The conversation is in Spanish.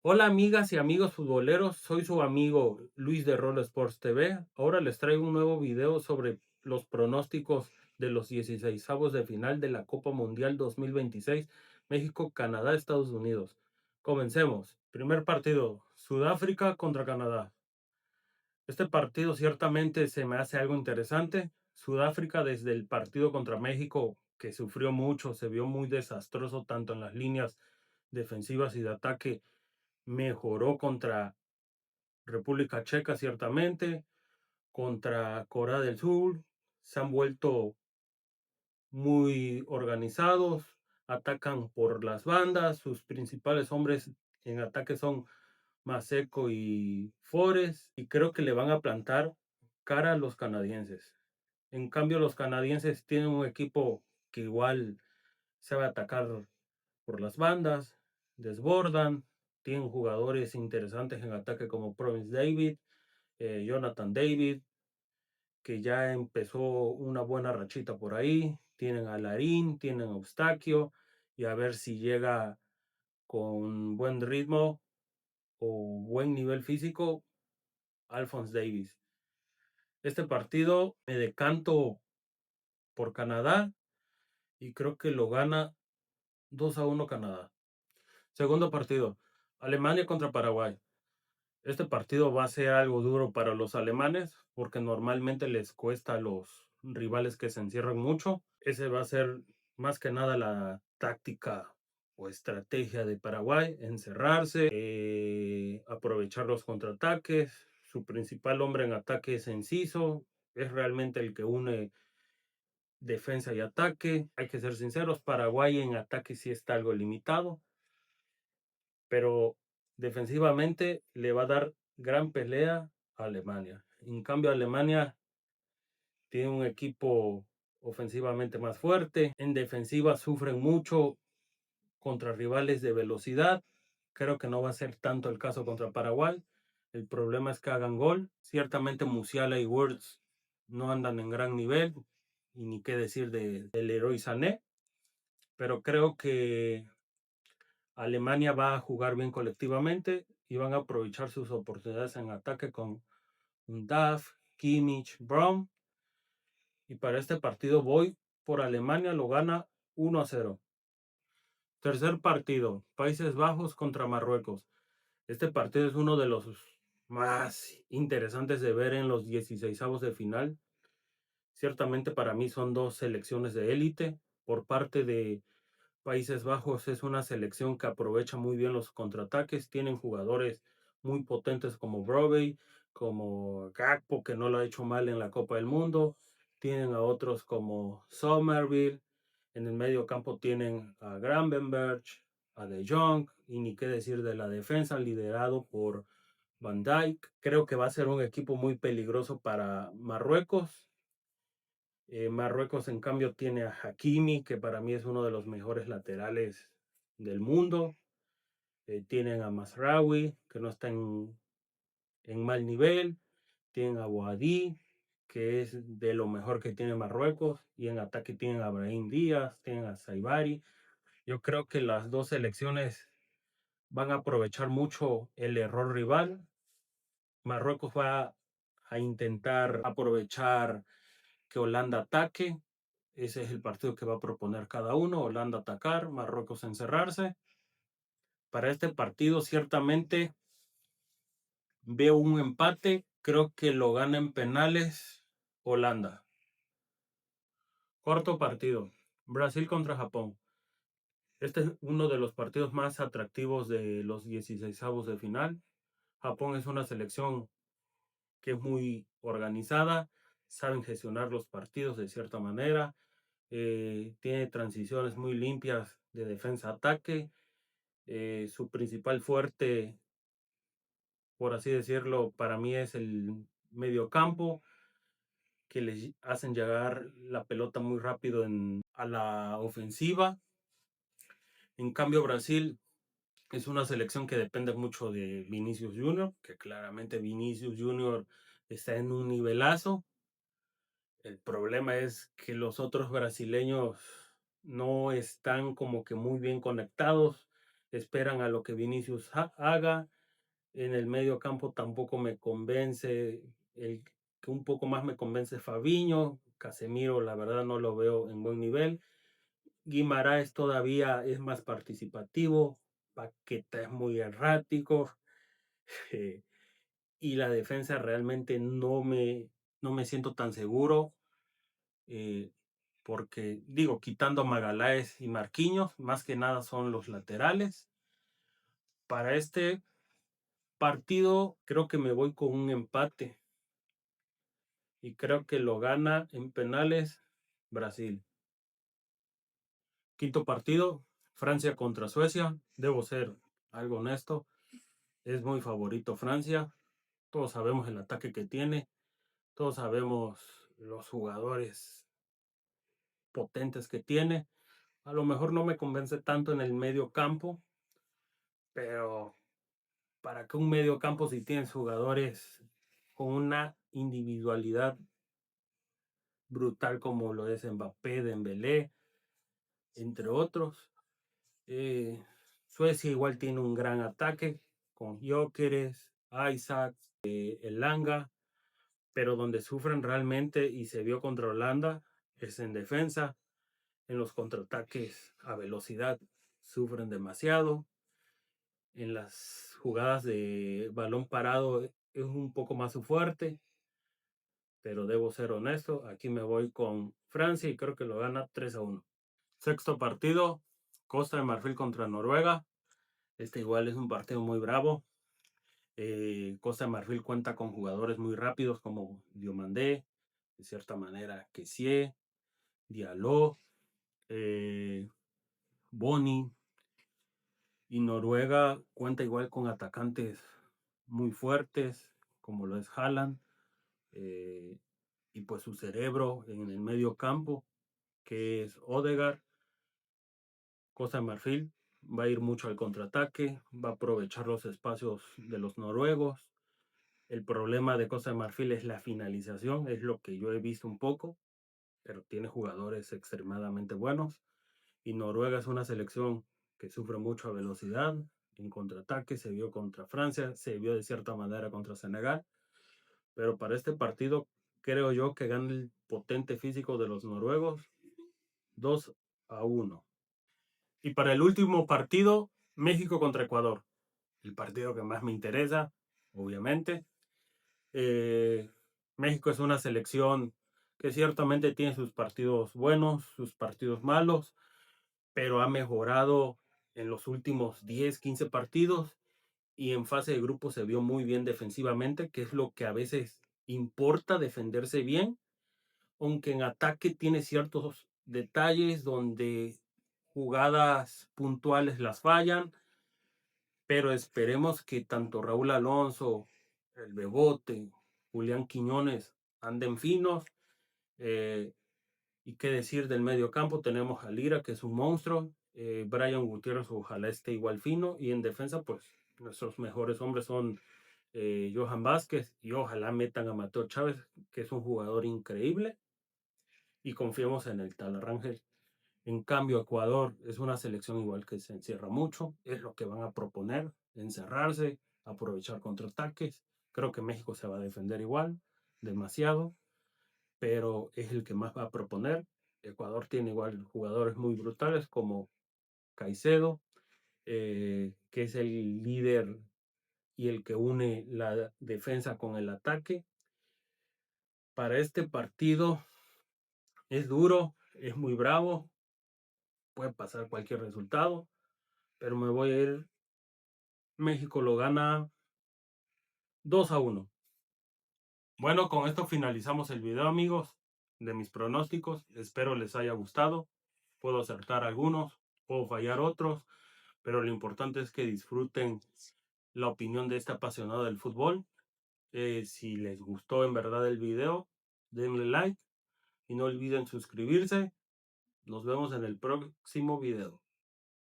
Hola amigas y amigos futboleros, soy su amigo Luis de Rolo Sports TV. Ahora les traigo un nuevo video sobre los pronósticos de los 16avos de final de la Copa Mundial 2026, México, Canadá, Estados Unidos. Comencemos. Primer partido, Sudáfrica contra Canadá. Este partido ciertamente se me hace algo interesante. Sudáfrica desde el partido contra México, que sufrió mucho, se vio muy desastroso tanto en las líneas defensivas y de ataque, mejoró contra República Checa ciertamente, contra Corea del Sur, se han vuelto muy organizados, atacan por las bandas, sus principales hombres en ataque son Maseko y Forest, y creo que le van a plantar cara a los canadienses. En cambio, los canadienses tienen un equipo que igual sabe atacar por las bandas, desbordan, tienen jugadores interesantes en ataque como Promise David, Jonathan David, que ya empezó una buena rachita por ahí. Tienen a Larín, tienen a Eustaquio, y a ver si llega con buen ritmo o buen nivel físico Alphonse Davis. Este partido me decanto por Canadá y creo que lo gana 2-1 Canadá. Segundo partido, Alemania contra Paraguay. Este partido va a ser algo duro para los alemanes porque normalmente les cuesta a los rivales que se encierran mucho. Ese va a ser más que nada la táctica o estrategia de Paraguay, encerrarse, aprovechar los contraataques. Su principal hombre en ataque es Enciso, es realmente el que une defensa y ataque. Hay que ser sinceros, Paraguay en ataque sí está algo limitado, pero defensivamente le va a dar gran pelea a Alemania. En cambio, Alemania tiene un equipo ofensivamente más fuerte. En defensiva sufren mucho contra rivales de velocidad. Creo que no va a ser tanto el caso contra Paraguay. El problema es que hagan gol. Ciertamente Musiala y Wirtz no andan en gran nivel, y ni qué decir del Leroy Sané, pero creo que Alemania va a jugar bien colectivamente y van a aprovechar sus oportunidades en ataque con Duff, Kimmich, Braun. Y para este partido voy por Alemania, lo gana 1-0. Tercer partido, Países Bajos contra Marruecos. Este partido es uno de los más interesantes de ver en los 16avos de final. Ciertamente para mí son dos selecciones de élite. Por parte de Países Bajos es una selección que aprovecha muy bien los contraataques. Tienen jugadores muy potentes como Brobbey, como Gakpo, que no lo ha hecho mal en la Copa del Mundo. Tienen a otros como Somerville. En el medio campo tienen a Gravenberch, a De Jong, y ni qué decir de la defensa, liderado por Van Dijk. Creo que va a ser un equipo muy peligroso para Marruecos. Marruecos, en cambio, tiene a Hakimi, que para mí es uno de los mejores laterales del mundo. Tienen a Masraoui, que no está en mal nivel. Tienen a Boadí, que es de lo mejor que tiene Marruecos. Y en ataque tienen a Brahim Díaz, tienen a Saibari. Yo creo que las dos selecciones van a aprovechar mucho el error rival. Marruecos va a intentar aprovechar que Holanda ataque. Ese es el partido que va a proponer cada uno. Holanda atacar, Marruecos encerrarse. Para este partido ciertamente veo un empate. Creo que lo gana en penales Holanda. Cuarto partido, Brasil contra Japón. Este es uno de los partidos más atractivos de los 16avos de final. Japón es una selección que es muy organizada, saben gestionar los partidos de cierta manera, tiene transiciones muy limpias de defensa-ataque. Su principal fuerte, por así decirlo, para mí es el mediocampo, que les hacen llegar la pelota muy rápido a la ofensiva. En cambio, Brasil es una selección que depende mucho de Vinicius Junior, que claramente Vinicius Junior está en un nivelazo. El problema es que los otros brasileños no están como que muy bien conectados, esperan a lo que Vinicius haga. En el medio campo tampoco me convence, el que un poco más me convence es Fabinho. Casemiro, la verdad, no lo veo en buen nivel. Guimaraes todavía es más participativo, Paqueta es muy errático, eh, y la defensa realmente no me siento tan seguro, eh, porque digo, quitando a Magaláes y Marquinhos, más que nada son los laterales. Para este partido creo que me voy con un empate y creo que lo gana en penales Brasil. Quinto partido, Francia contra Suecia. Debo ser algo honesto, es muy favorito Francia. Todos sabemos el ataque que tiene, todos sabemos los jugadores potentes que tiene. A lo mejor no me convence tanto en el medio campo, pero para que un medio campo, si tienes jugadores con una individualidad brutal como lo es Mbappé, Dembélé, entre otros. eh, Suecia igual tiene un gran ataque con Gyökeres, Isaac, Elanga, pero donde sufren realmente, y se vio contra Holanda, es en defensa. En los contraataques a velocidad sufren demasiado. En las jugadas de balón parado es un poco más su fuerte, pero debo ser honesto, aquí me voy con Francia y creo que lo gana 3-1. Sexto partido, Costa de Marfil contra Noruega. Este igual es un partido muy bravo. Costa de Marfil cuenta con jugadores muy rápidos como Diomandé, de cierta manera Kessie, Diallo, Boni, y Noruega cuenta igual con atacantes muy fuertes como lo es Haaland, eh, y pues su cerebro en el medio campo, que es Odegaard. Costa de Marfil va a ir mucho al contraataque, va a aprovechar los espacios de los noruegos. El problema de Costa de Marfil es la finalización, es lo que yo he visto un poco, pero tiene jugadores extremadamente buenos. Y Noruega es una selección que sufre mucho a velocidad, en contraataque, se vio contra Francia, se vio de cierta manera contra Senegal, pero para este partido creo yo que gana el potente físico de los noruegos 2-1. Y para el último partido, México contra Ecuador, el partido que más me interesa, obviamente. México es una selección que ciertamente tiene sus partidos buenos, sus partidos malos, pero ha mejorado en los últimos 10, 15 partidos, y en fase de grupo se vio muy bien defensivamente, que es lo que a veces importa, defenderse bien, aunque en ataque tiene ciertos detalles donde jugadas puntuales las fallan, pero esperemos que tanto Raúl Alonso, el Bebote, Julián Quiñones anden finos. eh, y qué decir del medio campo, tenemos a Lira, que es un monstruo, Brian Gutiérrez ojalá esté igual fino, y en defensa pues nuestros mejores hombres son Johan Vázquez, y ojalá metan a Mateo Chávez, que es un jugador increíble, y confiemos en el tal Rangel. En cambio, Ecuador es una selección igual que se encierra mucho, es lo que van a proponer, encerrarse, aprovechar contraataques. Creo que México se va a defender igual, demasiado, pero es el que más va a proponer. Ecuador tiene igual jugadores muy brutales como Caicedo, que es el líder y el que une la defensa con el ataque. Para este partido es duro, es muy bravo, puede pasar cualquier resultado, pero me voy a ir. México lo gana 2-1. Bueno, con esto finalizamos el video, amigos, de mis pronósticos. Espero les haya gustado. Puedo acertar algunos, puedo fallar otros, pero lo importante es que disfruten la opinión de este apasionado del fútbol. Si les gustó en verdad el video, denle like y no olviden suscribirse. Nos vemos en el próximo video.